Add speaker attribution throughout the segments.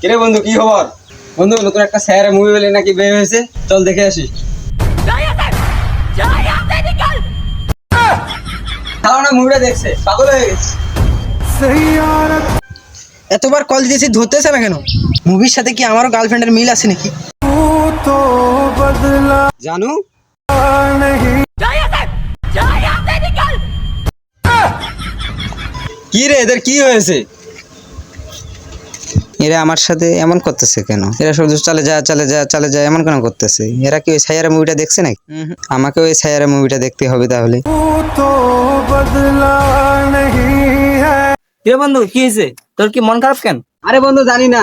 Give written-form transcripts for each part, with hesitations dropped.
Speaker 1: কিরে বন্ধু, কি খবর? বন্ধু, নতুন একটা স্যারের মুভি বলে নাকি বের হয়েছে, চল দেখে আসি। শালা মুভিটা দেখছে, পাগল হয়ে গেছে।
Speaker 2: এতবার কল দিয়েছি, ধরতেছে না কেন? মুভির সাথে কি আমারও গার্লফ্রেন্ডের মিল আছে নাকি?
Speaker 1: জানু, কি রে, এদের কি হয়েছে?
Speaker 3: এরা আমার সাথে এমন করতেছে কেন? এরা শুধু চলে যা চলে যা চলে যা এমন কেন করতেছে? এরা কি ওই সাইয়ারা মুভিটা দেখছে নাকি? আমাকে ওই সাইয়ারা মুভিটা দেখতে হবে তাহলে।
Speaker 2: কে বন্ধু, কি হয়েছে? তোর কি মন খারাপ কেন?
Speaker 1: আরে বন্ধু, জানি না,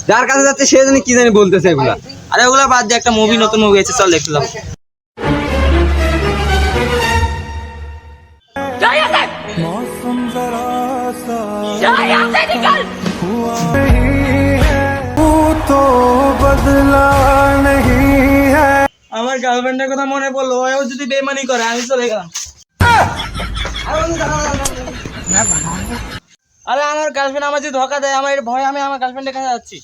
Speaker 1: যার কাছে যাচ্ছে সে জানি কি জানি বলতেছে এগুলা।
Speaker 2: আরে ওগুলা বাদ দিয়ে, একটা মুভি, নতুন মুভি আছে, চল দেখতে যাবো। আমার গার্লফ্রেন্ডের কথা মনে পড়লো, ও যদি বেমানি করে আমি চলে গেলাম। আরে আমার গার্লফ্রেন্ড আমার যদি ধোকা দেয়, আমার এর ভয়, আমি আমার গার্লফ্রেন্ডের কাছে যাচ্ছি।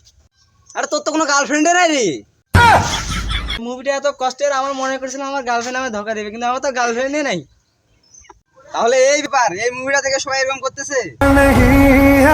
Speaker 1: আরে তোর তো কোনো গার্লফ্রেন্ডে নাই রে।
Speaker 2: মুভিটা এত কষ্টের, আমার মনে করেছিলাম আমার গার্লফ্রেন্ড আমায় ধোকা দেবে, কিন্তু আমার তো গার্লফ্রেন্ডই নাই।
Speaker 1: তাহলে এই ব্যাপার, এই মুভিটা থেকে সবাই এরকম করতেছে।